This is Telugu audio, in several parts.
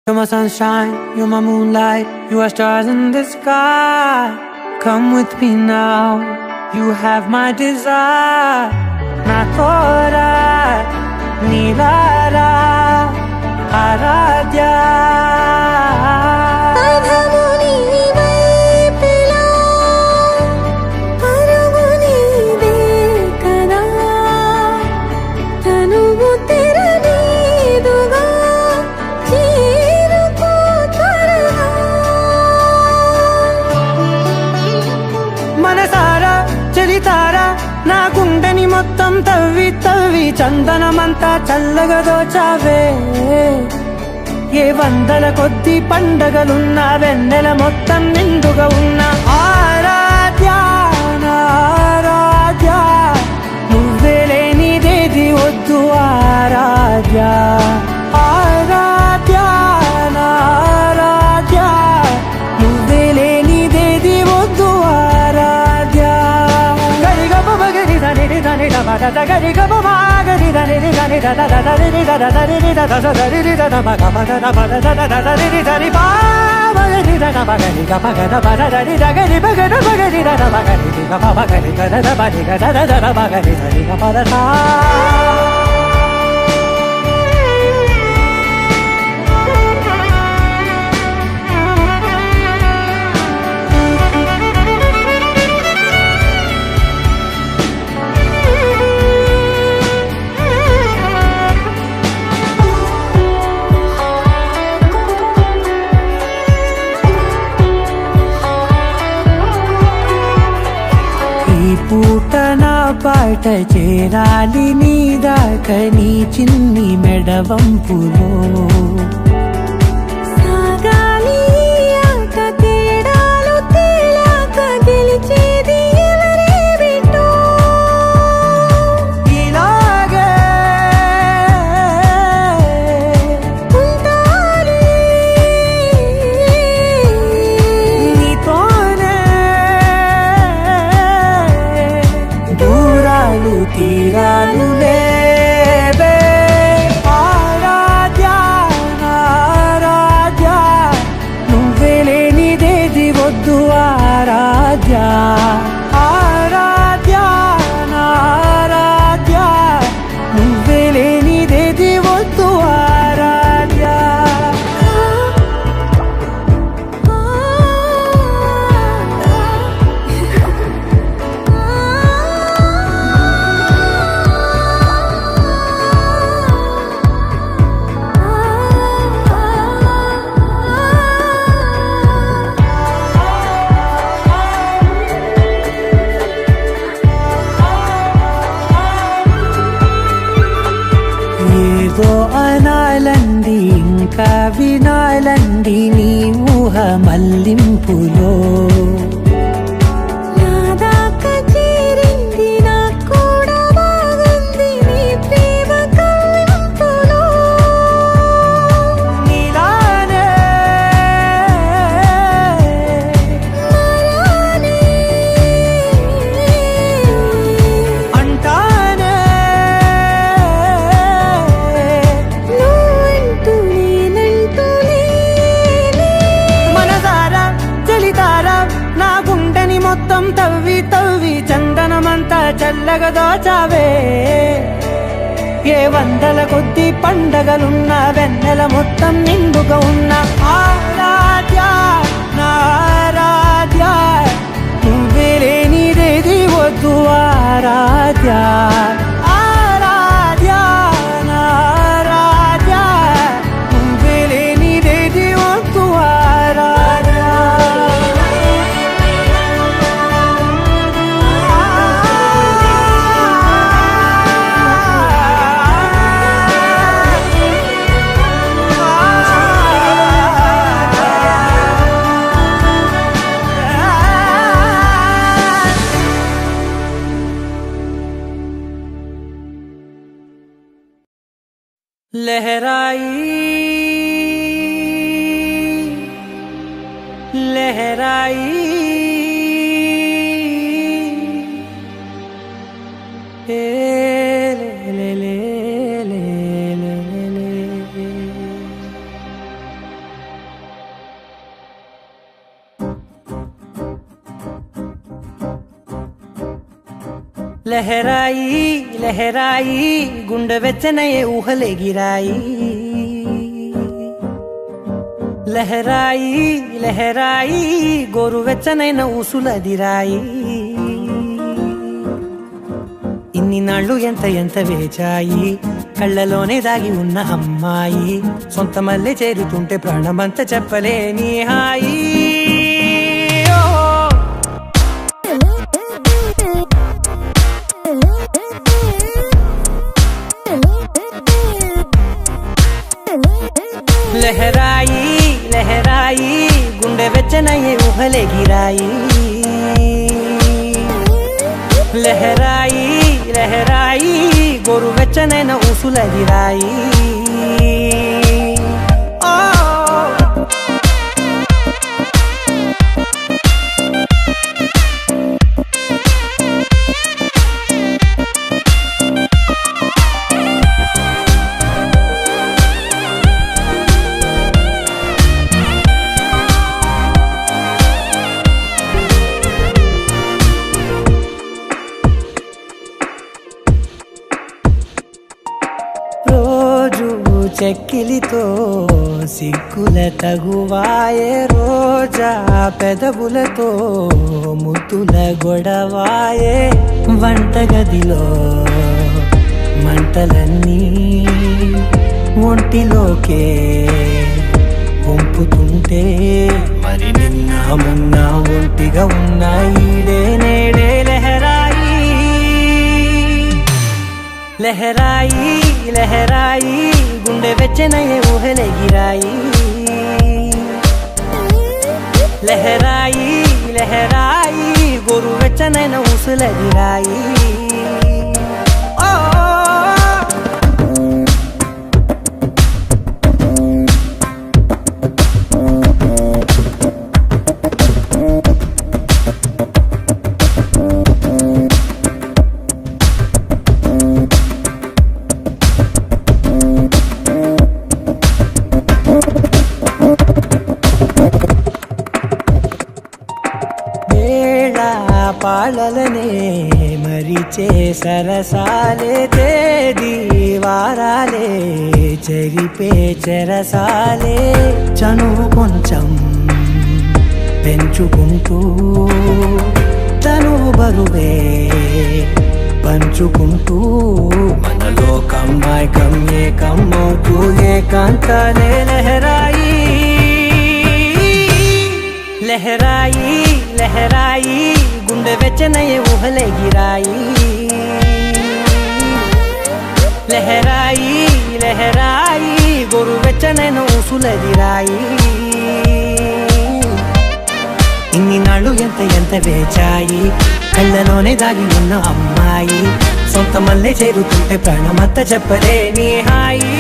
You're my sunshine, you're my moonlight, you are stars in the sky. Come with me now, you have my desire. Na tora, nilara, aradya. నా గుండెని మొత్తం తవ్వి తవ్వి చందనమంతా చల్లగా దోచావే. ఏ వందల కొద్ది పండగలున్నా వెన్నెల మొత్తం నిండుగా ఉన్న ఆరాధ్య ఆరాధ్య, నువ్వే లేనిదేది వద్దు ఆరాధ్య ఆరాధ్య ఆరాధ్య, నువ్వే లేనిదేది వద్దు ఆరాధ్య. గరి గమ గరి దని దని దని దని దని దని దని బాగరి దని బగరి గమగన బగరి దగరి బగన బగరి దన బగరి గమ బగరి గన బగరి గన దన బగరి దని గమదసా. పూట నా పాట చేరాలి నీ దాకా నీ చిన్ని మెడవంపులో. సాగాలి ఆట తేడాలు తేలాక గెలిచేది ఎవరే బిడ్డో. ఇలాగే ఉండాలి నీతోనే దూరాలు తీరాలు లేవే. ఆరాధ్య ఆరాధ్య, నువ్వే లేనిదేది వద్దు ఆరాధ్య ఆరాధ్య ఆరాధ్య, నువ్వే లేనిదేది వద్దు ఆరాధ్య. ఏదో అనాలండి ఇంకా వినాలండి నీ ఊహ మల్లింపులో. నా దాకా చేరింది నాకు కూడా బాగుంది నీ ప్రేమ కవ్వింపులో. నీలానే మరానే అంటానే నువ్వంటూ నేనంటూ లేనే. మనసారా చలితారా నా గుండెని మొత్తం తవ్వి తవ్వి చందనమంతా చల్లగా దోచావే. ఏ వందల కొద్ది పండగలున్న వెన్నెల మొత్తం నిండుగా ఉన్న ఆరాధ్య ఆరాధ్య, నువ్వే లేనిదేది వద్దు ఆరాధ్య ఆరాధ్య ఆరాధ్య, నువ్వే లేనిదేది వద్దు ఆరాధ్య. लहराई लहराई ले ले ले ले ले ले ले। లహరాయి లహరాయి గుండె వెచ్చనయే ఊహలెగిరాయి లహరాయి లహరాయి గోరు వెచ్చనైన ఊసులదిరాయి ఇన్ని నాళ్ళు ఎంత ఎంత వేచాయి కళ్ళలోనే దాగి ఉన్న అమ్మాయి సొంత మల్లె చేరుతుంటే ప్రాణమంతా చెప్పలేని హాయి లహరాయి లహరాయి గుండె వెచ్చనయ్యే ఊహలెగిరాయి లహరాయి లహరాయి గోరు వెచ్చనైన ఊసులదిరాయి చెక్కిలితో సిగ్గుల తగువాయే రోజా పెదవులతో ముద్దుల గొడవాయే వంటగదిలో మంటలన్నీ ఒంటిలోకే వంపుతుంటే మరి నిన్న మొన్న ఒంటిగా ఉన్నాయి నేడే లహరాయి లహరాయి లహరాయి గుండె వెచ్చనయ్యే ఊహలెగిరాయి లహరాయి లహరాయి గోరు వెచ్చనైన ఊసులదిరాయి పాలలనే మరిచే సరసాలే తేదీ వారాలే చెరిపే చెరసాలే చనువు కొంచెం పెంచుకుంటూ తను బరువే పంచుకుంటూ మనలో కమ్మాయికం ఏకమవుతూ ఏకాంతాలే లహరాయి లహరాయి లహరాయి గుండె వెచ్చనయ్యే ఊహలెగిరాయి లహరాయి లహరాయి గోరు వెచ్చనైన ఊసులదిరాయి ఇన్ని నాళ్ళు ఎంత ఎంత వేచాయి కళ్ళలోనే దాగి ఉన్న అమ్మాయి సొంత మల్లె చేరుతుంటే ప్రాణమంతా చెప్పలేని హాయి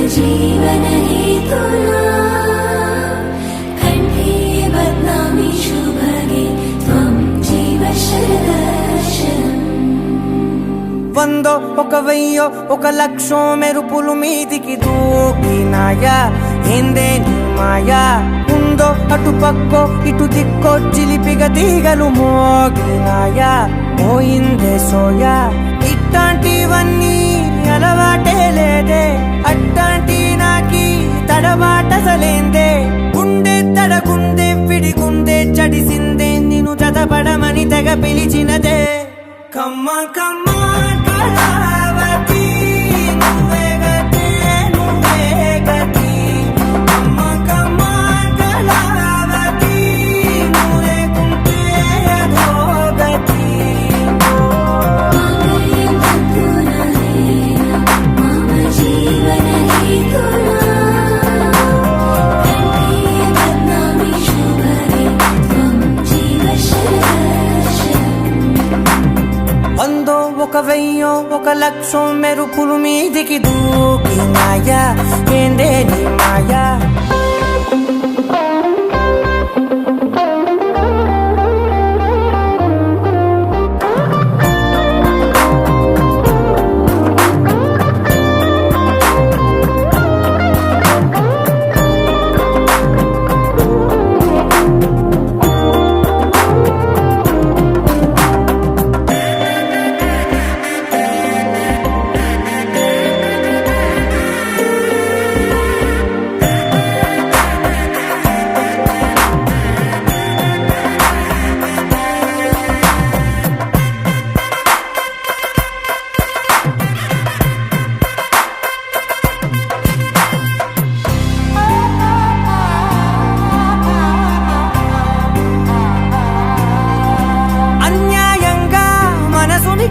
जीवन हेतुना कंठे बध्नामि शुभगे त्वं जीव शरदर्शनम् వందో ఒక వెయ్యో ఒక లక్షో మెరుపులు మీదికి దూకినాయా ఏందే నీ మాయా ఉందో అటు పక్కో ఇటు దిక్కో చిలిపిగ తీగలు మోగినాయా పోయిందే సోయా ఇట్లాంటివన్నీ అలవాటే లేదే అట్టాంటి నాకి తడబాటసలేందే గుండె తడగుందే విడిగుందే చడిసిందే నిన్ను చదపడమని తెగ పిలిచినదే కమ్మ కమ్మ కళావతి నువ్వే గతే నువ్వే గతి కమ్మ కమ్మ కళావతి నువ్వే కుంటే అధోగతి जीवन हेतुना कंठे बध्नामि शुभगे त्वं जीव शरदर्शनम् వందో ఒక వెయ్యో ఒక లక్షం మెరుపులు మీదికి దూకినాయా ఏందే నీ మాయా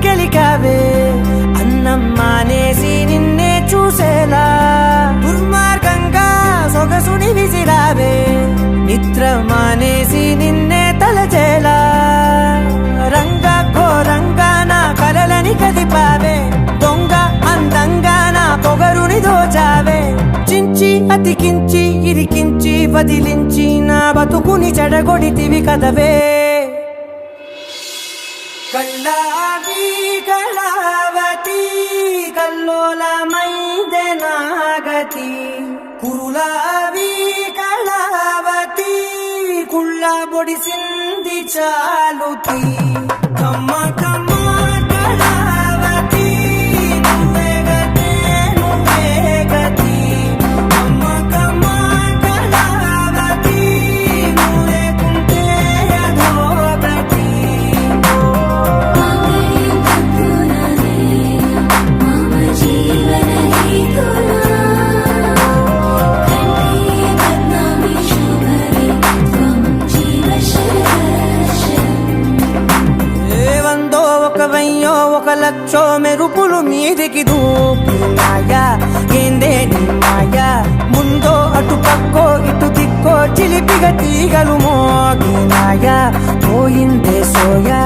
గెలికావే అన్నం మానేసి నిన్నే చూసేలా దుర్మార్గంగా సొగసుని విసిరావే నిద్ర మానేసి నిన్నే తలచేలా రంగా ఘోరంగా నా కలలని కదిపావే దొంగ అందంగా నా పొగరుని దోచావే చించి అతికించి ఇరికించి వదిలించి నా బతుకుని చెడగొడితివి కదవే కళ్ళావి కళావతి కల్లోలమైందే నాగతి కురులావి కళావతి కుళ్ళ బొడిసింది చాలుతి కమ్మ కమ్మ కళావతి నువ్వే గతే నువ్వే గతి కమ్మ కమ్మ కళావతి నువ్వే కుంటే అధోగతి ఒక లక్షో మెరుపులు మీదికి దూకినాయా ఏందే నీ మాయా ముందో అటు పక్కో ఇటు దిక్కో చిలిపిగా తీగలు మోగినాయా పోయిందే సోయా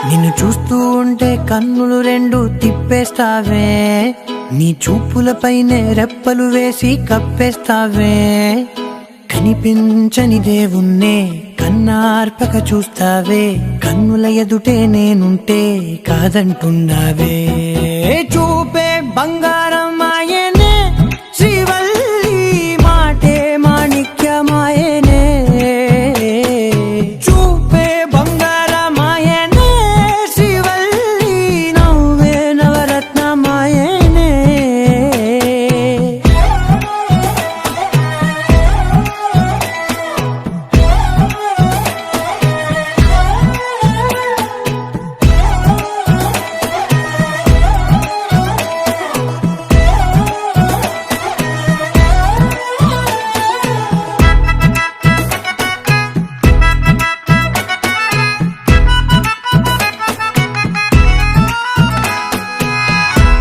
నిన్ను చూస్తూ ఉంటే కన్నులు రెండు తిప్పేస్తావే నీ చూపులపైనే రెప్పలు వేసి కప్పేస్తావే కనిపించని దేవుణ్ణే కన్నార్పక చూస్తావే కన్నుల ఎదుటే నేనుంటే కాదంటున్నావే చూపే బంగారం ఆయనే శ్రీవల్లి మాటే మాణిక్యమాయనే చూపే బంగారమాయనే శ్రీవల్లి నవ్వే నవరత్నమాయనే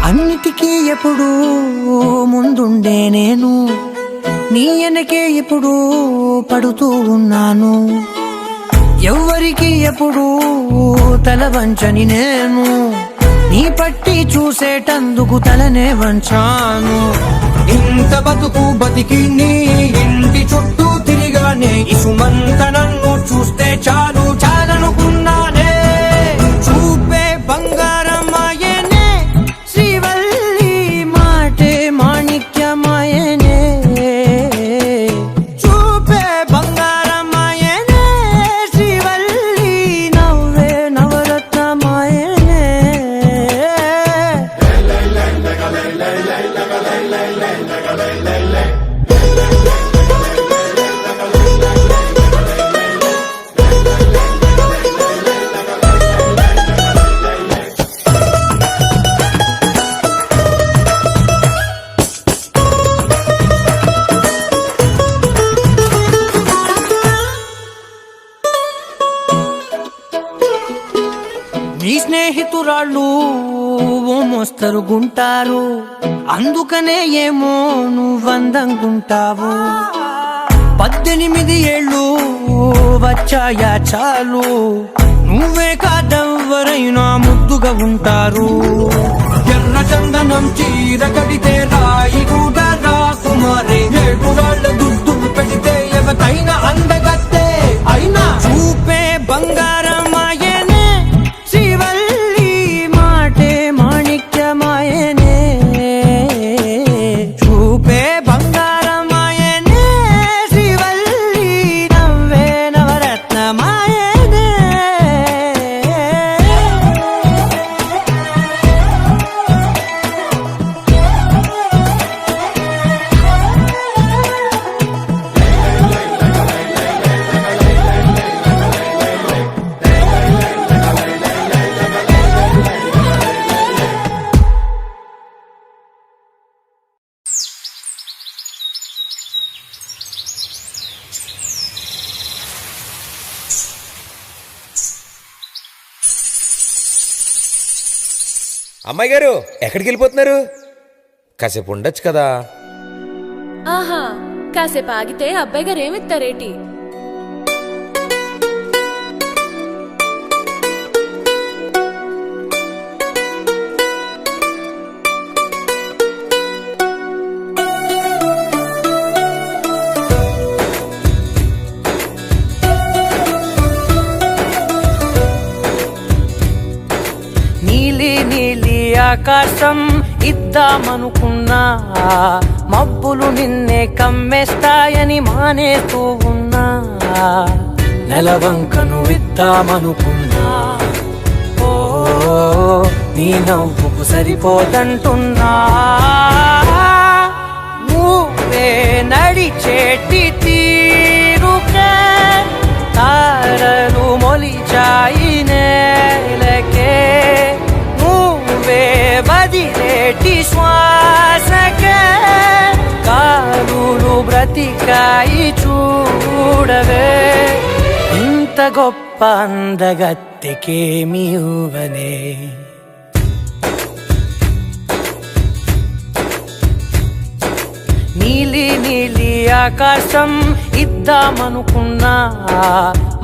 అన్నిటికీ ఎప్పుడు ముందుండే నేను నీ వెనకే ఎప్పుడు పడుతూ ఉన్నాను ఎవ్వరికి ఎప్పుడు తల వంచని నేను నీ పట్టి చూసేటందుకు తలనే వంచాను ఇంత బతుకు బతికి నీ ఇంటి చుట్టూ తిరిగానే ఇసుమంత నన్ను చూస్తే చాలు చాలనుకున్నానే చూపే బంగారమాయనే శ్రీవల్లి మాటే మాణిక్యమాయనే చూపే బంగారమాయనే శ్రీవల్లి నవ్వే నవరత్నమాయనే నీ స్నేహితురాళ్ళు ఓ మోస్తరుగుంటారు, అందుకనే ఏమో నువ్వందంగుంటావు. 18 ఏళ్ళు వచ్చాయా చాలు, నువ్వే కాదెవ్వరైనా ముద్దుగా ఉంటారు. ఎర్ర చందనం చీర కడితే రాయి కూడా రాకుమారే, 7 రాళ్ళ దుద్దు పెడితే ఎవతైనా అందగత్తే. అయినా చూపే బంగారమాయనే, శ్రీవల్లి మాటే మాణిక్యమాయనే. చూపే బంగారమాయనే, శ్రీవల్లి నవ్వే నవరత్నమాయనే. అమ్మాయి గారు ఎక్కడికి వెళ్ళిపోతున్నారు? కాసేపు ఉండొచ్చు కదా. ఆహా, కాసేపు ఆగితే అబ్బాయి గారు ఏమిస్తారేటి? నీలి నీలి ఆకాశం ఇద్దామనుకున్నా, మబ్బులు నిన్నే కమ్మేస్తాయని మానేస్తూ ఉన్నా. నెలవంకను ఇద్దామనుకున్నా, ఓ నీ నవ్వుకు సరిపోదంటున్నా. నువ్వే నడిచేటి తీరుకే తారలు మొలిచాయి నేలకే. నువ్వే వదిలేటి శ్వాసకే కాలులు బ్రతికాయి చూడవే. ఇంత గొప్ప అందగత్తెకేమి ఇవ్వనే. నీలి నీలి ఆకాశం ఇద్దామనుకున్నా,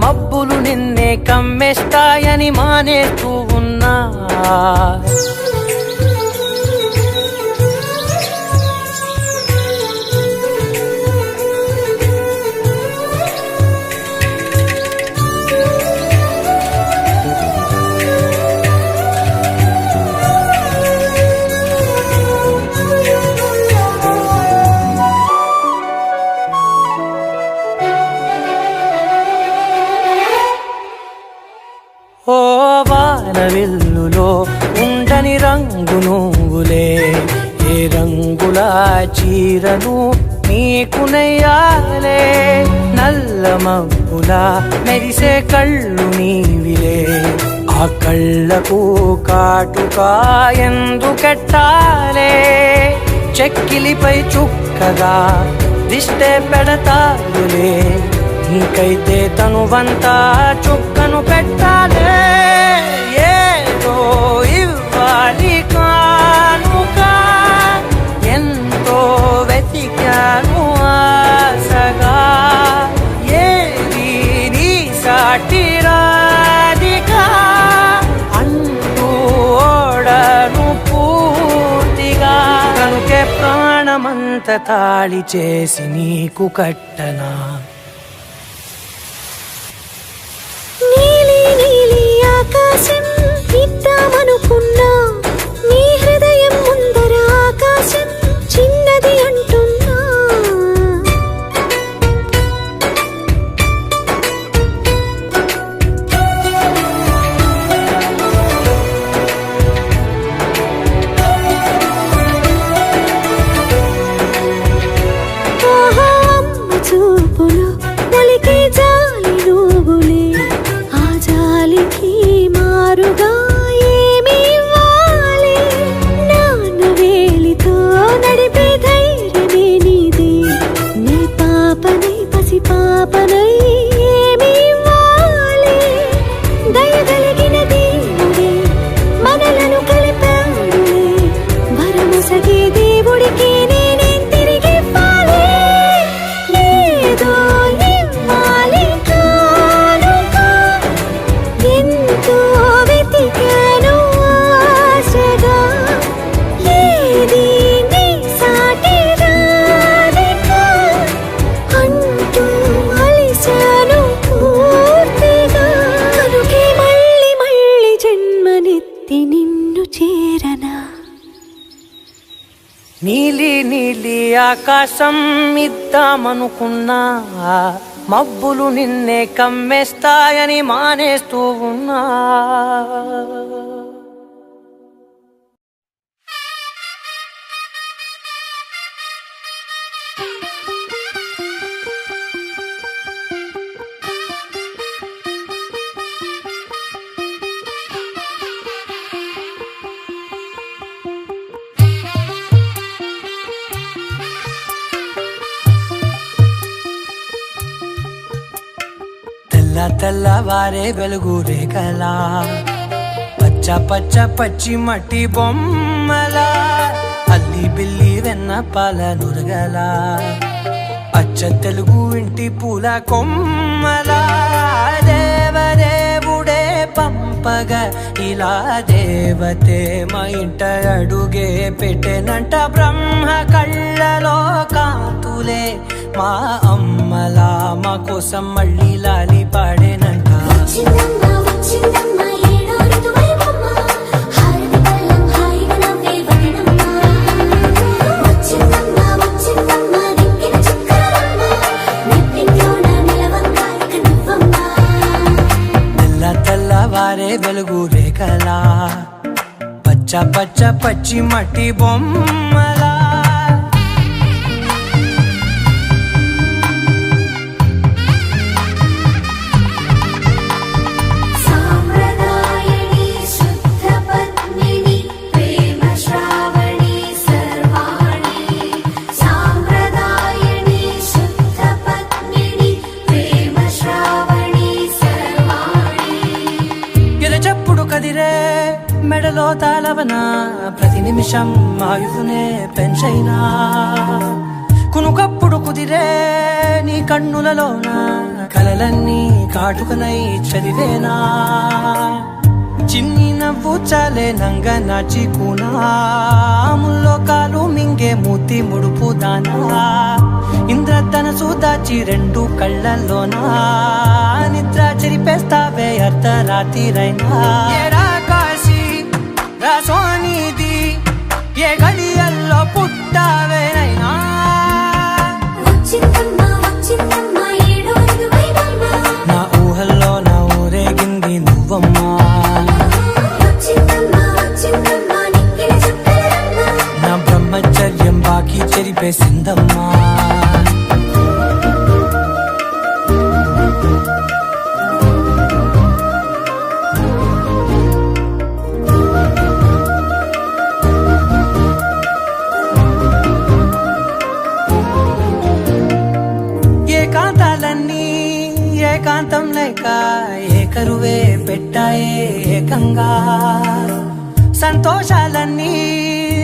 మబ్బులు నిన్నే కమ్మేస్తాయని మానేస్తూ ఉన్నా. ఓ వానవిల్లులో ఉండని రంగు నువ్వులే, ఏ రంగుల చీరను నీకు నెయ్యాలే. నల్ల మబ్బుల మెరిసే కళ్ళు నీవిలే, ఆ కళ్ళకు కాటుకా ఎందుకెట్టాలే. చెక్కిలిపై చుక్కగా దిష్టే పెడతారులే, నీకైతే తనువంతా చుక్కను పెట్టాలే. ఏదో ఇవ్వాలి కానుక, ఎంతో వెతికాను ఆశగా. ఏది నీ సాటి రాధిక అంటూ ఓడను పూర్తిగా. కనుకే ప్రాణమంత తాళి చేసి నీకు కట్టనా. నీలి నీలి ఆకాశం ఇద్దామనుకున్నా, నీ హృదయం ముందర ఆకాశం చిన్నది అంటున్నా. ఆకాశం ఇద్దామనుకున్నా మబ్బులు నిన్నే కమ్మేస్తాయని మానేస్తూ ఉన్నా. తెల్లవారే వెలుగు రేఖలా పచ్చ పచ్చ పచ్చి మట్టి బొమ్మలా అల్లి బిల్లి వెన్న పాల నురగలా అచ్చ తెలుగు ఇంటి పూల కొమ్మలా దేవదేవుడే పంపగా ఇలా దేవతే మా ఇంట అడుగే పెట్టెనంట. బ్రహ్మ కళ్ళలో కాంతులే మా అమ్మలా మా కోసం మళ్ళీ లాలి పాడేనంట. తెల్లవారే వెలుగు రేఖలా పచ్చ పచ్చ పచ్చి మట్టి బొమ్మలా. మెడలో తాళవన ప్రతి నిమిషం ఆయుధునే పెంచైనా కునుకప్పుడు కుదిరే నీ కన్నులలోన కలలన్నీ కాటుకనై చదివేనా. చిన్ని నవ్వు చాలే నంగ నాచి కూనాముల్లో కాలు మింగే మూతి ముడుపు దానా ఇంద్రధనసు దాచి రెండు కళ్ళల్లోనా నిద్ర చెరిపేస్తావే అర్ధరాత్రిరైనా. సోనిది ఏ గడియల్లో పుట్టావేనైనా నా ఊహల్లో నా ఊరేగింది నువ్వమ్మా. నా బ్రహ్మచర్యం బాకీ చెరిపేసిందమ్మా. ఏకాంతం లేక ఏకరువే పెట్టాయే ఏకంగా సంతోషాలన్నీ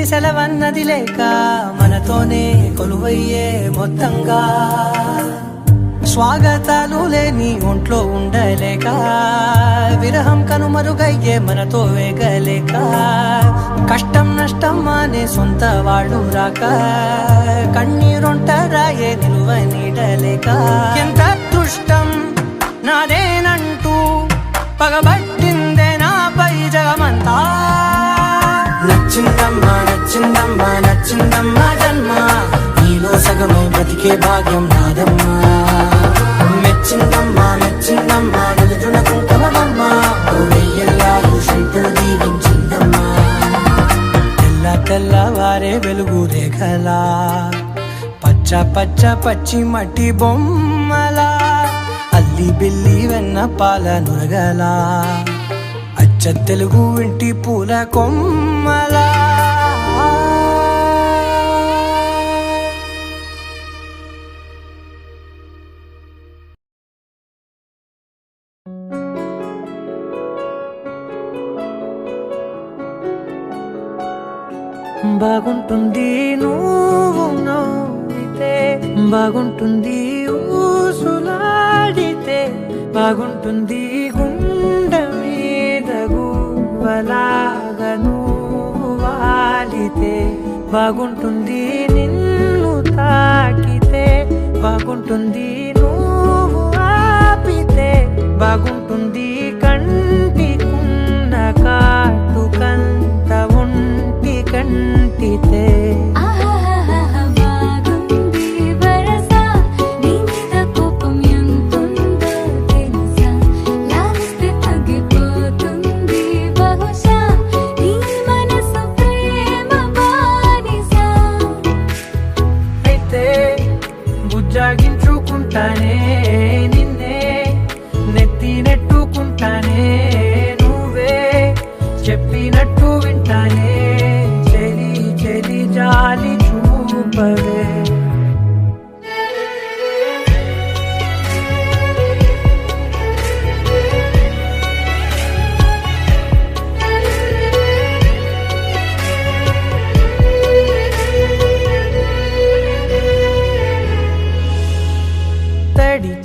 సెలవన్నది లేక మనతోనే కొలువయ్యే మొత్తంగా. స్వాగతాలు లేని ఒంట్లో ఉండలేక విరహం కనుమరుగయ్యే మనతో వేగలేక కష్టం నష్టం అనే సొంత వాడు రాక కన్నీరొంటరాయే నిలువ నీడలేక. ఎంత అదృష్టం నాదేనంటూ పగబట్టిందే నాపై జగమంతా. నచ్చిందమ్మా నచ్చిందమ్మా నచ్చిందమ్మా జన్మ నీలో సగమే బ్రతికే భాగ్యం నాదమ్మా. మెచ్చిందమ్మా మెచ్చిందమ్మా నిలుచున కుంకుమమ్మా వెయ్యల్లాలు శంకరు దీవించిందమ్మా. తెల్లవారే వెలుగు రేఖలా పచ్చ పచ్చ పచ్చి మట్టి బొమ్మలా అల్లి బిల్లి వెన్న పాల నురగలా అచ్చ తెలుగు ఇంటి పూల కొమ్మలా. బాగుంటుంది నువ్వు నవ్వితే బాగుంటుంది ఊసులాడితే బాగుంటుంది గుండె మీద గువ్వలాగా నువ్వు వాలితే బాగుంటుంది నిన్ను తాకితే బాగుంటుంది నువ్వు ఆపితే బాగుంటుంది కంటికున్న కాటుకంత ఒంటి కంటితే.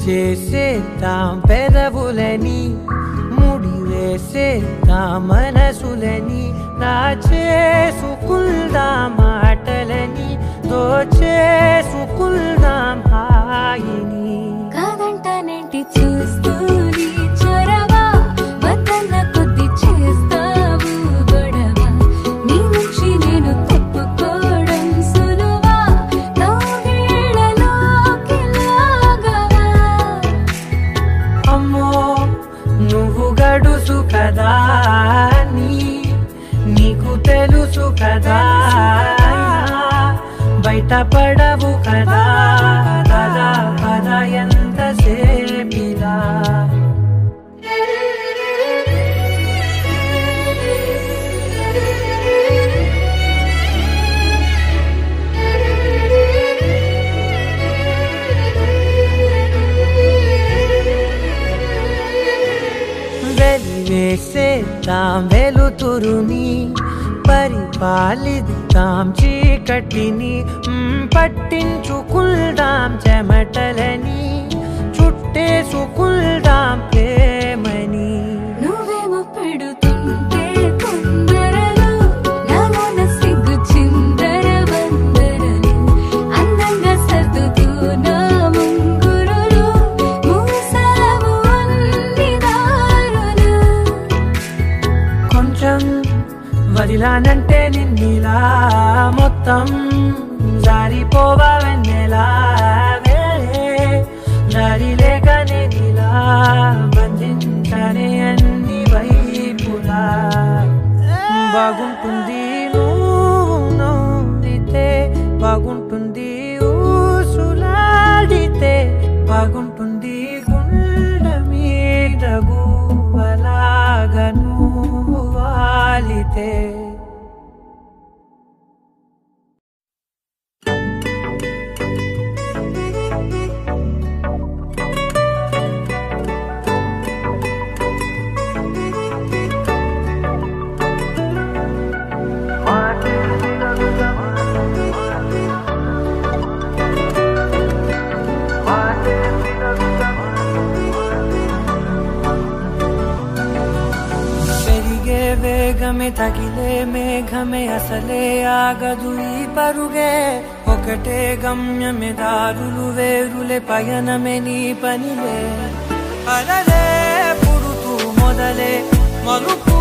చేసేద్దాం పెదవులని, ముడి వేసేద్దాం మనసులని, నా చేసుకుందాం మాటలని, దోచేసుకుందాం హాయిని. కాదంటానేంటి చూస్తూని చొరవ, వద్దన్న కొద్ది చేస్తావు గొడవ, నీ నుంచి నేను తప్పుకోవడం సులువా, నవ్వేళ్ళలోకి లాగవా. అమ్మో నువ్వు గడుసు కదా, నీకు తెలుసు కదా, బయట పడవు కదా, పద పద ఎంతసేపిలా. వెలివేసేద్దాం వెలుతురుని, పరిపాలిద్దాం చీకటిని, పట్టించుకుందాం చెమటలని, చుట్టేసుకుందాం ప్రేమని. నువ్వేమో పెడుతుంటే కొందరలు, నాలోన సిగ్గు చిందర వందరలు, అందంగా సర్దుతూ నా ముంగురులు, మూసావు అన్ని దారులు. కొంచెం వదిలానంటే నిన్నిలా, మొత్తం జారిపోవా వెన్నెలా, దారి లేక నేనిలా బంధించనే అన్ని వైపులా. బాగుంటుంది నువ్వు నవ్వితే, బాగుంటుంది ఊసులాడితే, బాగుంటుంది గుండె మీద గువ్వలాగా నువ్వు వాలితే. వేగమే తగిలే మేఘమే అసలే ఆగదు ఈ పరుగే, ఒకటే గమ్యమే దారులు వేరులే, పయనమే నీ పనిలే. అలలే పుడుతూ మొదలే మలుపు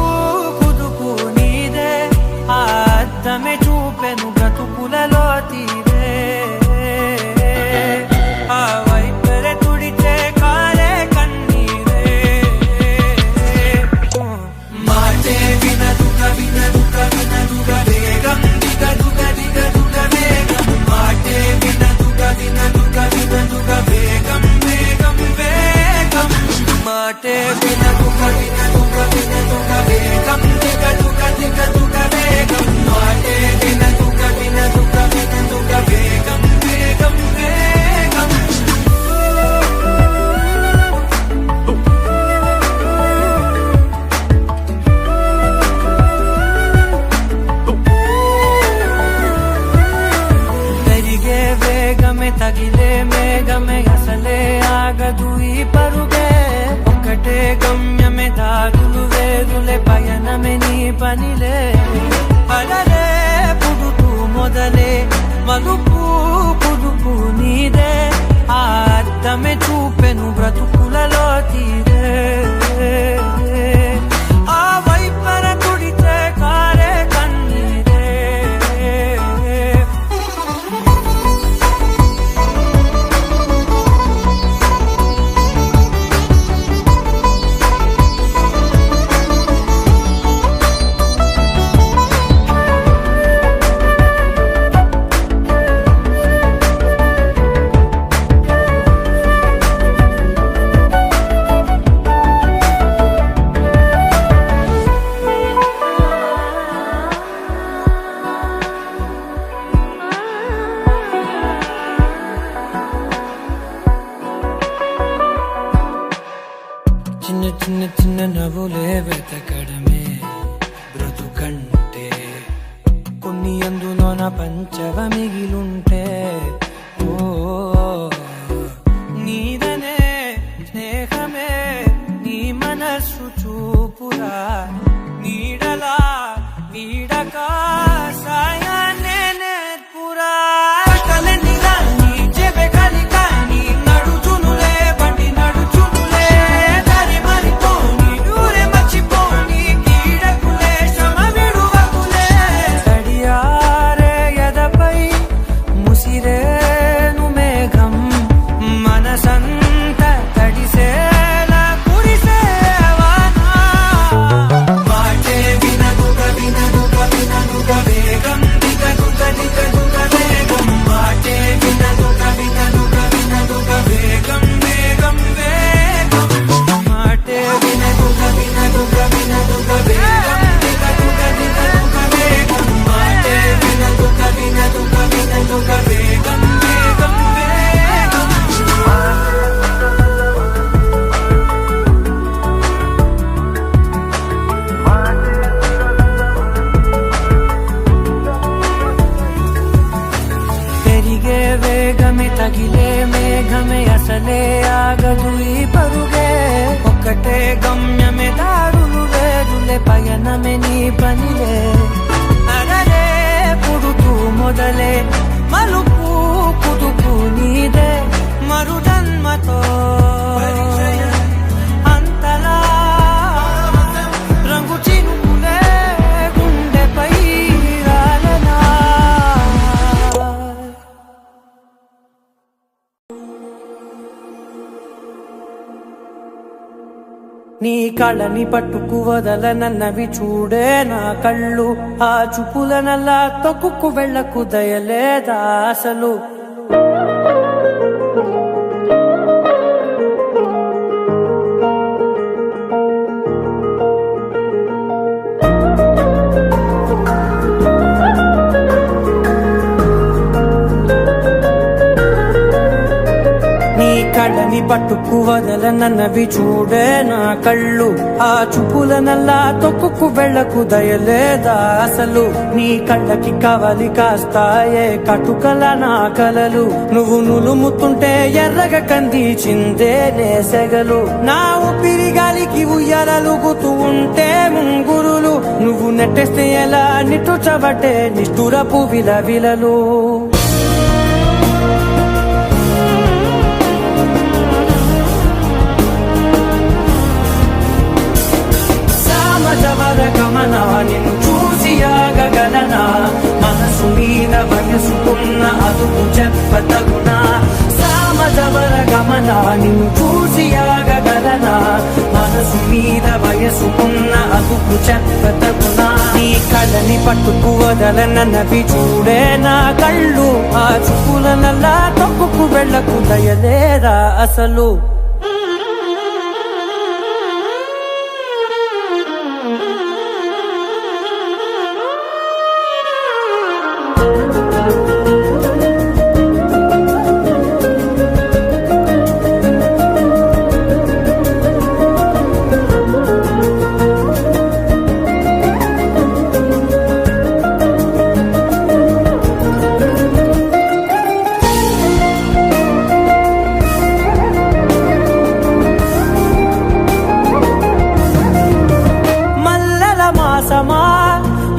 కుదుపు నీదే, ఆ అద్దమే చూపెను బ్రతుకులలో తీరే, ఆ వైపరే తుడిచే కాలే కన్నీరే. మాటే వినదుగ వినదుగ వినదుగ వేగం, దిగదుగ దిగదుగ వేగం, మాటే వినదుగ వినదుగ వినదుగ వేగం వేగం వేగం, మాటే వినదుగ వినదుగ వినదుగ వేగం, దిగదుగ దిగదుగ వేగం, మాటే వినదుగ వినదుగ వినదుగ వేగం వేగం వేగం. తగిలే మేఘమే అసలే ఆగదు ఈ పరుగే, ఒకటే గమ్యమే దారులు వేరులే, పయనమే నీ పనిలే. అలలే పుడుతూ మొదలే మలుపు కుదుపు నీదే, ఆ అద్దమే చూపెను బ్రతుకులలో తీరే, ఆ వైపర తుడిచే కారే కన్నీరే. చిన్న చిన్న చిన్న నవ్వులే వెతకడమే బ్రతుకంటే, కొన్ని అందులోన పంచవ మిగిలుంటే, ఓ నీదనే రగిలే మేఘమే అసలే ఆగదు ఈ పరుగే ఒక్కటే గమ్యమే దారులు వేరులే పయనమే నీ పనిలే అరరే పుడుతూ మొదలే మలుపు కుదుపు నీదే మరు జన్మతో అంతలా రంగు చినుకులే గుండెపై రాలనా నీ కళ్ళని పట్టుకు వదలనన్నవి చూడే నా కళ్ళు ఆ చూపులనల్లా తొక్కుకు వెళ్ళకు దయలేదా అసలు కళ్ళని పట్టుకు వదలనన్నవి చూడే నా కళ్ళు ఆ చూపులనల్లా తొక్కుకు వెళ్ళకు దయలేదా అసలు నీ కళ్ళకి కవలి కాస్తాయే కటుకల నా కలలు నువ్వు నులుముతుంటే ఎర్రగా కందిచిందే నేసెగలు నా ఊపిరి గాలికి ఉయ్యాలలుగుతూ ఉంటే ముంగురులు నువ్వు నెట్టేస్తే ఎలా నిట్టుచబట్టే నిష్ఠురపు విలవిలలు గమనా నిన్ను చూసి ఆగగలనా మనసు మీద వయసుకున్న అదుపు చెప్పతగునా సామజవర గమనా నిన్ను చూసి ఆగగలనా మనసు మీద వయసుకున్న అదుపు చెప్పతగునా నీ కళ్ళని పట్టుకు వదలనన్నవి చూడే నా కళ్ళు ఆ చూపులనల్లా తొక్కుకు వెళ్ళకు దయలేరా అసలు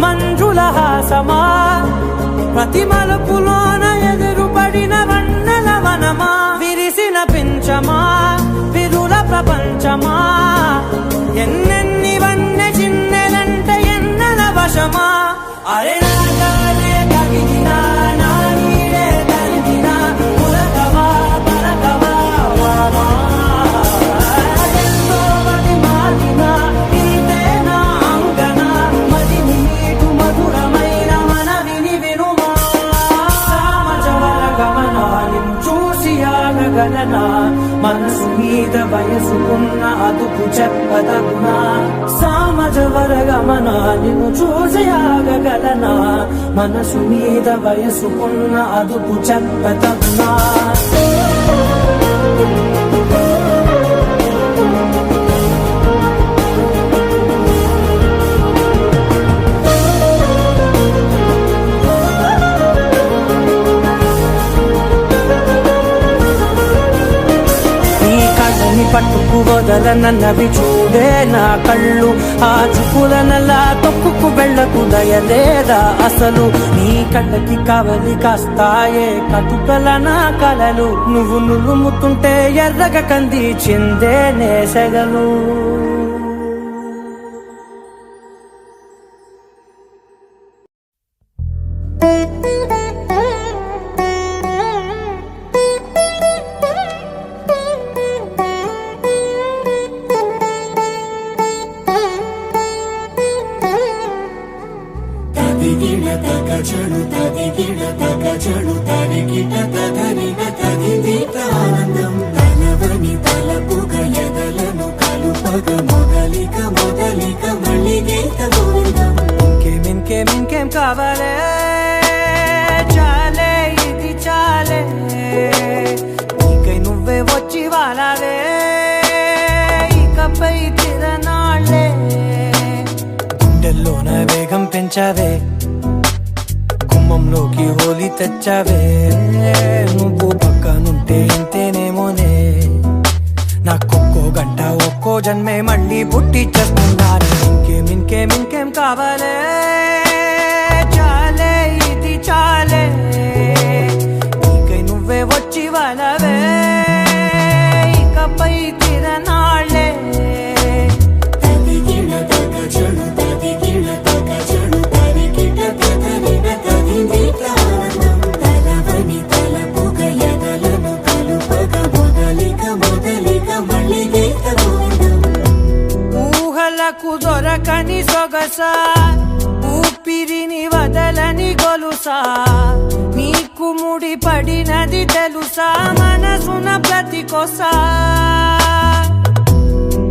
మంజుల హాసమా ప్రతి మలుపులోన ఎదురుపడిన వన్నెల వనమా విరిసిన పించమా విరుల ప్రపంచమా ఎన్నెన్ని వన్నె చిన్నెలంటే ఎన్నెల వశమా అరే నాగాలే కగినా నా నీడే తరిగినా పులకవా పలకవా వామా మనసు మీద వయసుకున్న అదుపు చెప్పదగునా సామజవర గమనా నిన్ను చూసి ఆగగలనా మనసు మీద వయసుకున్న అదుపు చెప్పదగునా పట్టుకు వదలనన్నవి చూడే నా కళ్ళు ఆ చూపులనల్లా తొక్కుకు వెళ్ళకు దయలేదా అసలు నీ కళ్ళకి కవలి కాస్తాయే కటుకల నా కలలు నువ్వు నులుముతుంటే ఎర్రగా కందిచిందే నేసెగలు ఇంకేం కావాలే చాలే ఇది చాలే నీకై నువ్వే వచ్చి వాలావే ఇకపై తిరనాళ్ళే గుండెల్లోన వేగం పెంచావే గుమ్మంలోకి హోలీ తెచ్చావే నువ్వు పక్కన దివసా ఊపిరిని వదలని గొలుసా నీకు ముడి పడినది తెలుసా మనసున ప్రతి కొసా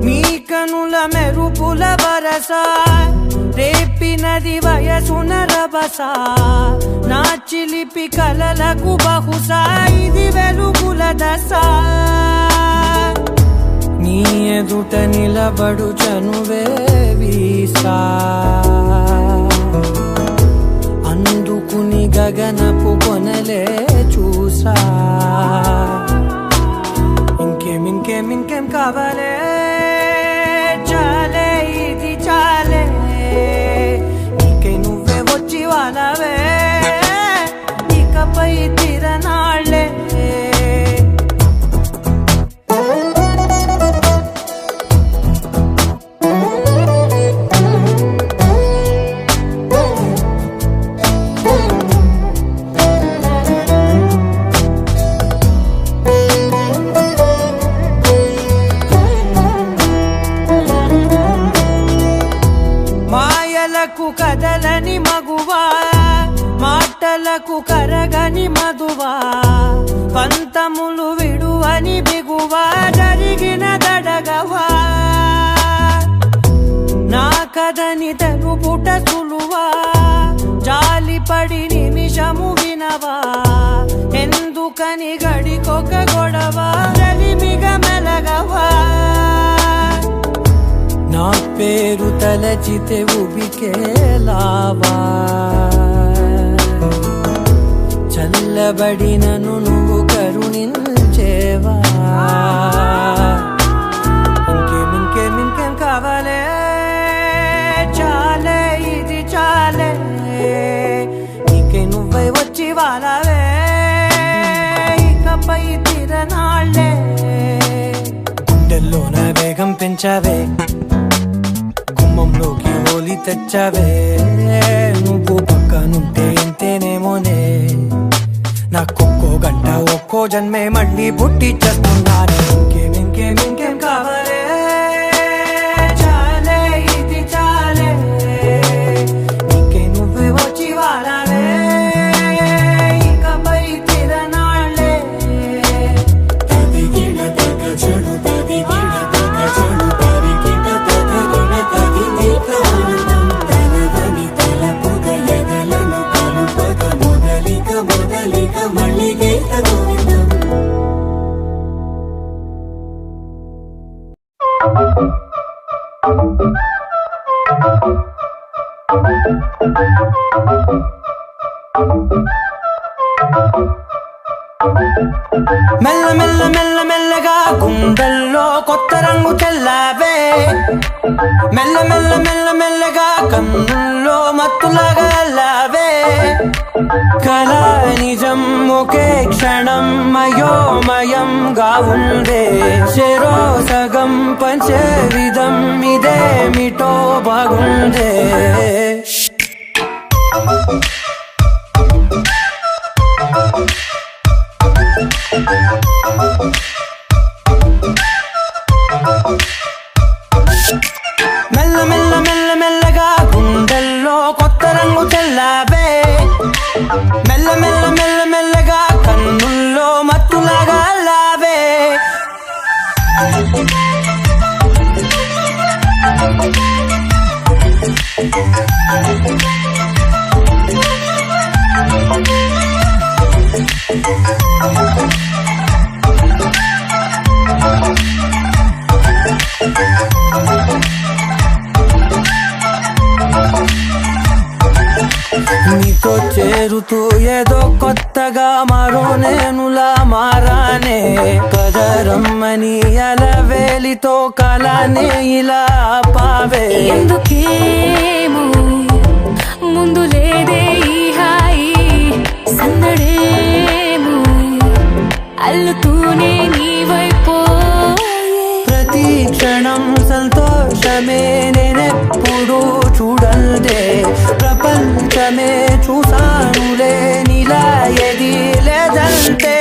మీ కనుల మెరుపుల వరసా రేపినది వయసున రభసా నా చిలిపి కలలకు బహుశా ఇది వెలుగుల దశ నీ ఎదుట నిలబడు చనువే వీసా అందుకుని గగనపు కొనలే చూసా ఇంకేం కావాలే చాలే ఇది చాలే నీకై నువ్వే వచ్చి వాళ్ళవే ఇకపై తిరనాళ్ళే కదలని మగువా మాటలకు కరగని మధువా పంతములు విడువని బిగువా జరిగిన దడగవా నా కదని తెలుపుట సులువా జాలిపడి నిమిషము వినవా ఎందుకని గడికొక గొడవ రలిమిగ మెలగవా నా పేరు తలచితే ఉబికేలావా చల్లబడినను నువ్వు కరుణించేవా ఇంకేం కావాలే చాలే ఇది చాలే నీకే నువ్వై వచ్చి వాళ్ళవే ఇకపై తిరనాళ్ళే గుండెల్లోన వేగం పెంచావే గుమ్మంలోకి హోలీ తెచ్చావే నువ్వు పక్కనుంటే ఎంతేనేమోనే నాకొక్కో గంట ఒక్కో జన్మే మళ్ళీ పుట్టి చేస్తున్నానే ఇంకేం కావాలే చాలే ఇది చాలే నీకే నువ్వే వచ్చి వాళ్ళవే ఇకపై తిరనాళ్ళే తదిగిన తగ చెడు తదిగిన తగ చెడు తరిగిన తగగిన తదిగిన తనదని తలపుగ ఎదలను కలుపగ మొదలిక మళ్ళీ గోవిందం మెల్లగా గుండెల్లో కొత్త రంగు చెల్లావే మెల్లగా కన్నుల్లో మత్తులాగా అల్లావే కళా నిజం ఒకే క్షణం మయోమయంగా ఉందే చెరో సగం పంచే విధం ఇదేమిటో బాగుందే మెల్లగా గుండెల్లో కొత్త రంగు చెల్లావే మెల్లగా కన్నుల్లో మత్తులాగా లావే నీతో చేరుతూ ఏదో కొత్తగా మరో నేనులా మారానే కదరమ్మని అలవేలితో కలానే ఇలా పావే ఎందుకేమో ముందు లేదే ఈ హాయి సందడేమో అల్లుతూనే నీ వైపో ప్రతి క్షణం సంతోషమే నేనెప్పుడు చూడల్దే ప్రపంచమే చూసానులే నీలా ఏది లేదంటే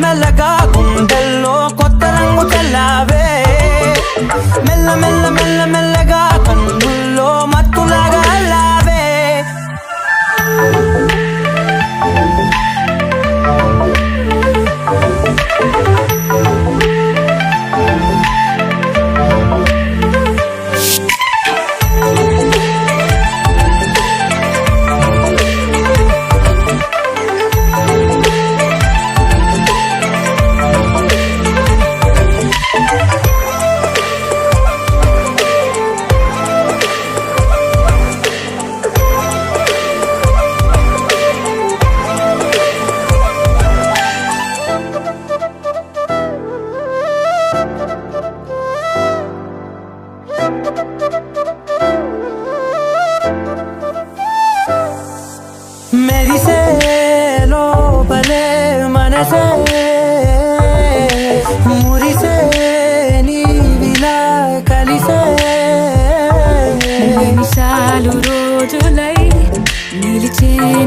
మెల్లగా గుండెల్లో కొత్త రంగు తెల్లావే మెల్లగా కన్నుల్లో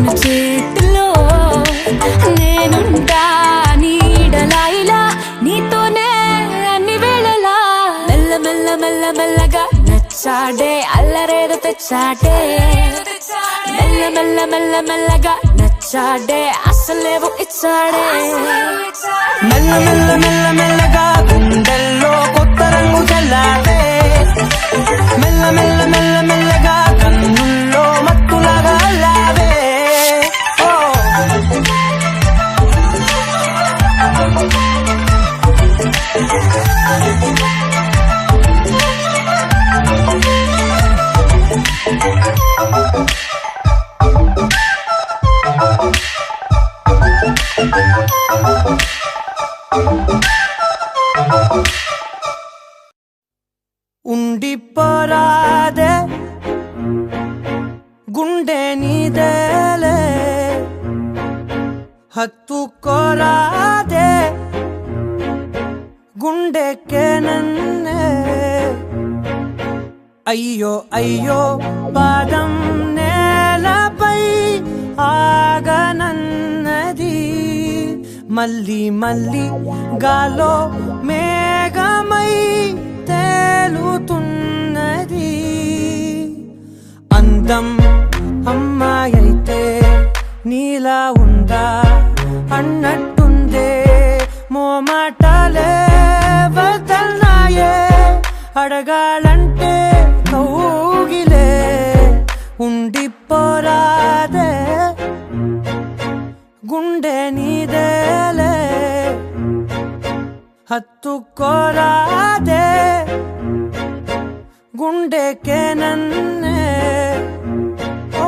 మన చేతిలో నేనుంటా నీడలా ఇలా నీతోనే అన్ని వేళలా మెల్ల మెల్ల మెల్ల మెల్లగా నచ్చాడే అల్లరేదో తెచ్చాడే మెల్ల మెల్ల మెల్ల మెల్లగా నచ్చాడే అసలేవో ఇచ్చాడే మెల్ల మెల్ల మెల్ల మెల్లగా గుండెల్లో కొత్త రంగు చల్లాడే మెల్ల మెల్ల మెల్ల మెల్లగా కన్నుల్లో మత్తులాగా అల్లావే ఓ ఉండిపోరాదే గుండె నీదేలే హత్తుకోరాదే గుండెకే నన్నే అయ్యో అయ్యో పాదం నేలపై ఆగనన్నది మళ్ళీ మళ్ళీ గాలో మేఘమై తేలుతున్నది అందం అమ్మాయైతే నీలా ఉందా అన్నట్టుందే మోమాటాలే వదల్నాయే అడగాలంటే కౌగిలే ఉండిపోరాదే గుండె నీదేలే హత్తుకోరాదే గుండెకే నన్నే ఓ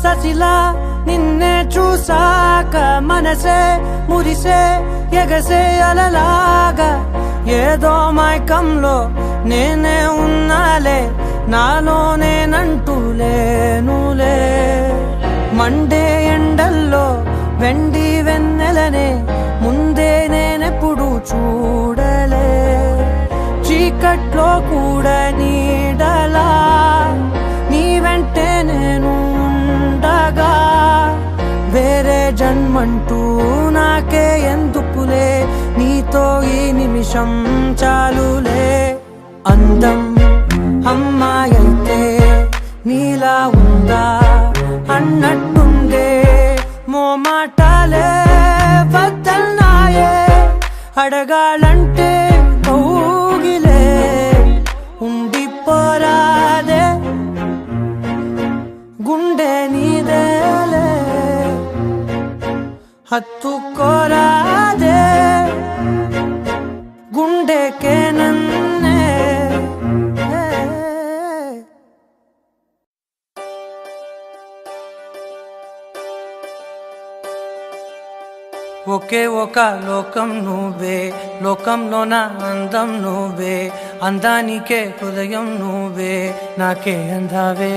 ససిలా నిన్నే చూసాక మనసే మురిసే ఎగసే అలలాగా ఏదో మైకంలో నేనే ఉన్నాలే నాలో నేనంటూలేనులే మండే ఎండల్లో వెండి వెన్నెలనే ముందే నేనెప్పుడు చూడలే చీకట్లో కూడా నీడలా నీ వెంటే నేను ఉండగా వేరే జన్మంటూ నాకే ఎందుకులే నీతో ఈ నిమిషం చాలులే అందం అమ్మాయైతే నీలా ఉందా అన్నట్టుందే మోమాటాలే వదల్నాయే అడగాలంటే కౌగిలే ఉండిపోరాదే గుండె నీదేలే హత్తుకోరాదే గుండెకే నన్నే ఒకే ఒక లోకం నువ్వే లోకంలోన అందం నువ్వే అందానికే హృదయం నువ్వే నాకే అందావే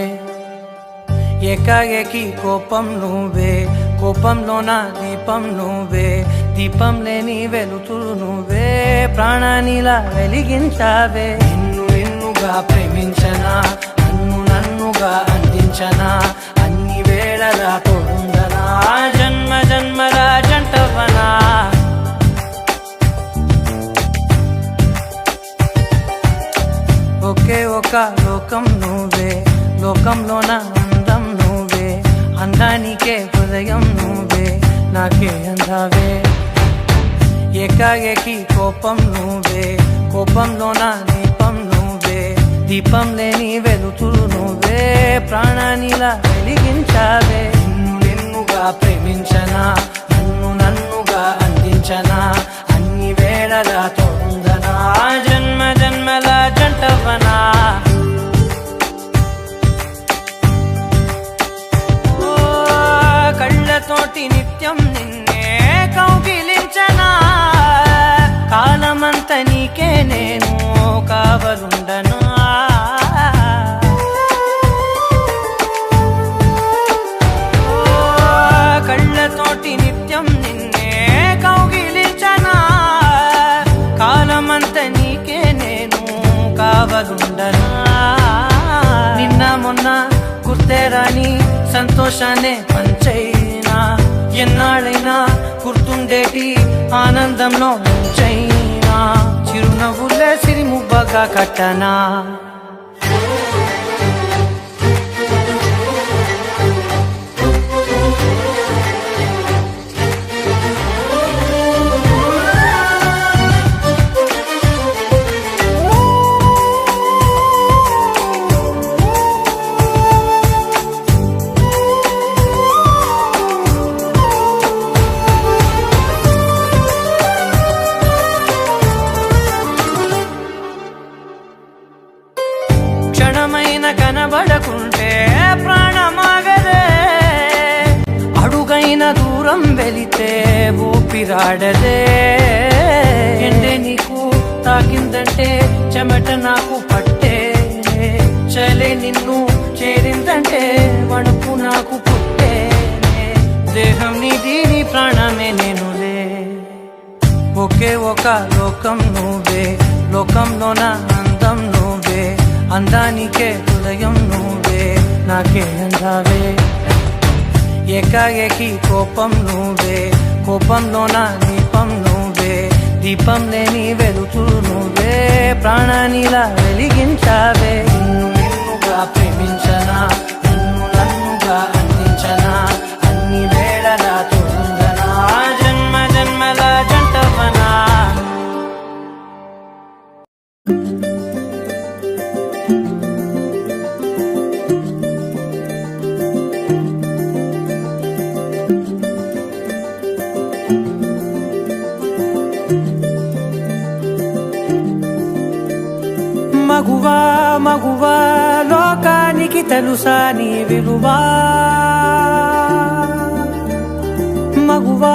ఏకాఏకి కోపం నువ్వే కోపంలోన దీపం నువ్వే దీపం లేని వెలుతురు నువ్వే ప్రాణానిలా వెలిగించావే నిన్ను నిన్నుగా ప్రేమించనా నన్నుగా అందించనా అన్ని వేళలా తోడుందనా జన్మ జన్మల జంటవనా ఒకే ఒక లోకం నువ్వే లోకంలోన అందం నువ్వే అందానికే హృదయం నువ్వే నాకే అందావే ఏకాఏకి కోపం నువ్వే కోపంలోన దీపం నువ్వే దీపం లేని వెలుతురు నువ్వే ప్రాణానిలా వెలిగించావే నిన్ను నిన్నుగా ప్రేమించనా నన్నుగా అందించనా అన్ని వేళలా తోడుందనా జన్మ జన్మల జంటవనా కళ్ళతోటి నిత్యం నిన్నే కౌగిలించనా కాలమంత నీకే నేను కావలుండనా కళ్ళతోటి నిత్యం నిన్నే కౌగిలించనా కాలమంత నీకే నేను కావలుండనా నిన్న మొన్న గుర్తేరాని సంతోషాన్ని పంచైనా ఎన్నాళ్ళైనా గుర్తుండేటి ఆనందంలో ముంచైనా చిరునవ్వులే సిరిముబ్బగా కట్టనా క్షణమైన కనబడకుంటే ప్రాణమాగదే అడుగైన దూరం వెళితే ఊపిరాడదే ఎండే నీకు తాకిందంటే చెమట నాకు పట్టే చలే నిన్ను చేరిందంటే వణుకు నాకు పుట్టే దేహం నీది నీ ప్రాణమే నేనులే ఒకే ఒక లోకం నువ్వే లోకంలోన అందం నువ్వే అందానికే హృదయం నువ్వే నాకే అందావే ఏకాఏకి కోపం నువ్వే కోపంలోన దీపం నువ్వే దీపం లేని వెలుతురు నువ్వే ప్రాణానిలా వెలిగించావే నిన్నుగా ప్రేమించనా నిన్ను నన్నుగా అందించనా అన్ని వేళలా తోడుండనా జన్మ జన్మల జంటవనా మగువా మగువా లోకానికి తెలుసా నీ విలువా మగువా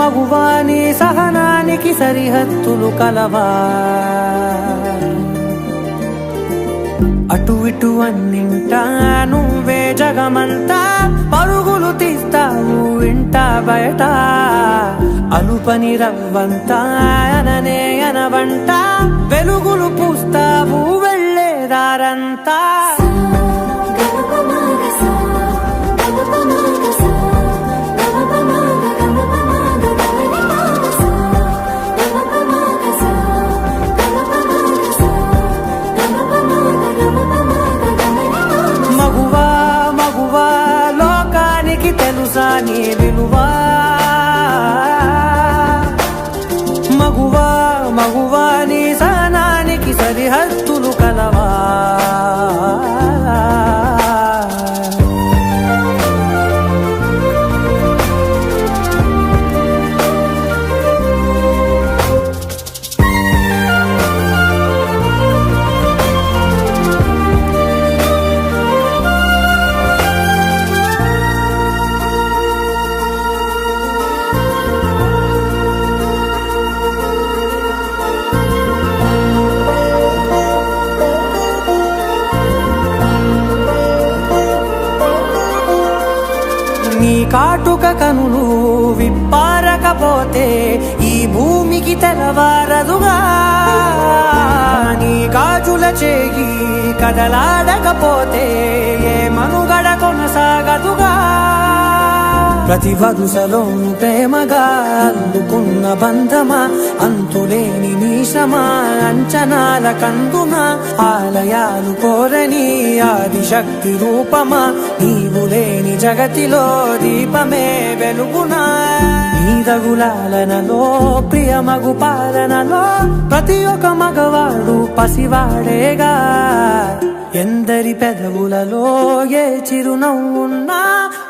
మగువా నీ సహనానికి సరిహద్దులు కలవా అటు ఇటు అన్నింటా నువ్వే జగమంతా పరుగులు తీస్తావు ఇంట బయట అలుపని రవ్వంతా అననే అనవంట వెలుగులు పూస్తావు వెళ్ళేదారంతా మగువా మగువా లోకానికి తెలుసా నీ విలువా మగువా మగువా నీ సహనానికి సరిహద్దులు కలవా నీ కాటుక కనులు విప్పారకపోతే ఈ భూమికి తెలవారదుగా నీ గాజుల చేయి కదలాడకపోతే ఏ మనుగడ కొనసాగదుగా ప్రతి వరుసలోను ప్రేమగా అందుకున్న బంధమా అంతులేని నీశమా అంచనాల కందున ఆలయాలు కోరని ఆదిశక్తి రూపమా నీవు లేని జగతిలో దీపమే వెలుగునా నీదగులాలనలో ప్రియమగు పాలనలో ప్రతి ఒక్క మగవాడు పసివాడేగా ఎందరి పెదవులలో ఏ చిరునవ్వున్నా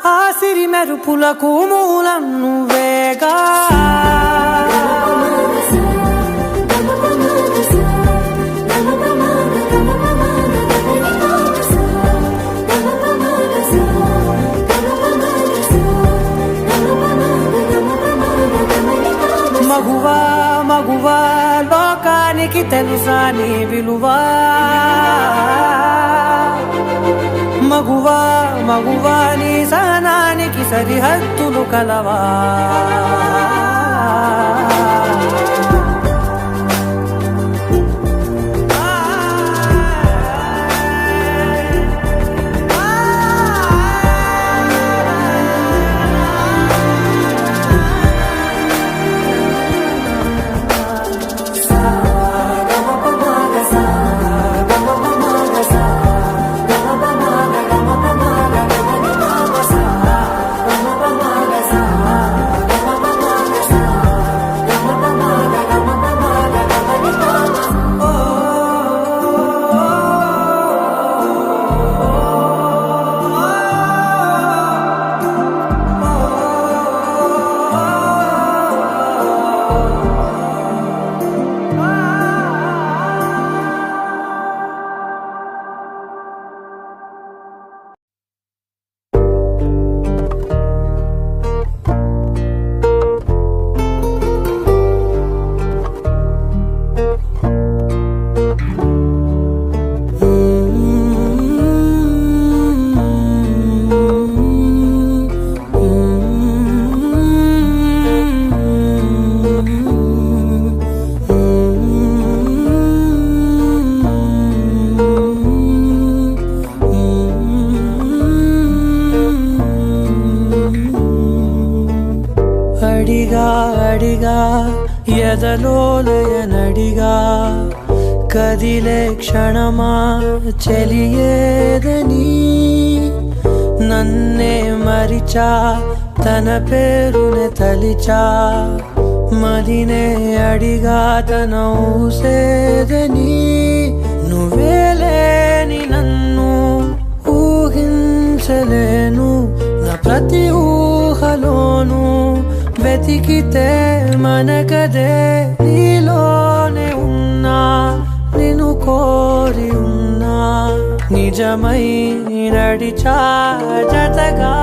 ఆ సిరి మెరుపులకు మూలం నువ్వేగా నీకి తెలుసా నీ విలువా మగువా మగువా నీ సహనానికి సరిహద్దులు కలవా అడిగా అడిగా ఎదలోలయనడిగా కదిలే క్షణమా చెలియేదని నన్నే మరిచా తన పేరునే తలిచా మదినే అడిగా తన ఊసేదని నువ్వేలేని నన్ను ఊహించలేను నా ప్రతి ఊహలోను వెతికితే మనకదే నీలోనే ఉన్నా నిన్ను కోరి ఉన్నా నిజమై నడిచా జతగా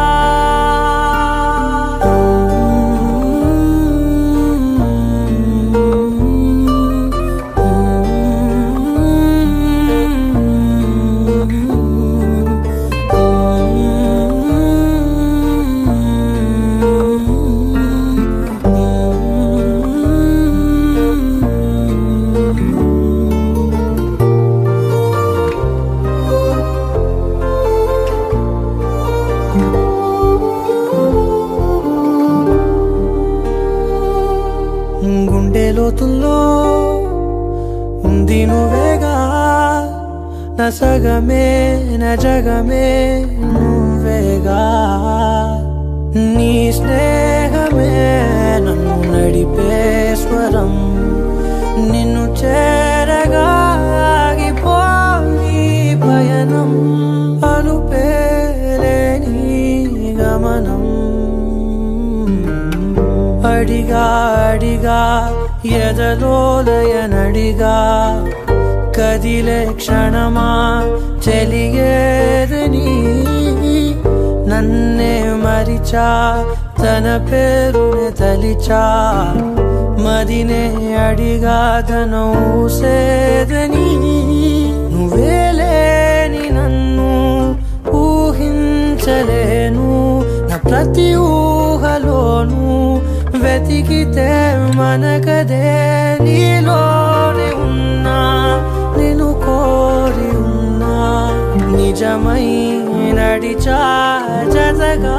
గుండె లోతుల్లో ఉంది నువ్వేగా నా సగమే నా జగమే నువ్వేగా నీ స్నేహమే నన్ను నడిపే స్వరం నిన్ను చేరగా ఆగిపోయి పయనం అలుపేలేని గమనం అడిగా అడిగా ఎదలోలయనడిగా కదిలే క్షణమా చెలియేదని నన్నే మరిచా తన పేరునే తలిచా మదినే అడిగా తన ఊసేదని నువ్వేలేని నన్ను ఊహించలేను నా ప్రతి ఊహలోను వెతికితే మనకదే నీలోనే ఉన్నా నిన్ను కోరి ఉన్నా నిజమై నడిచా జతగా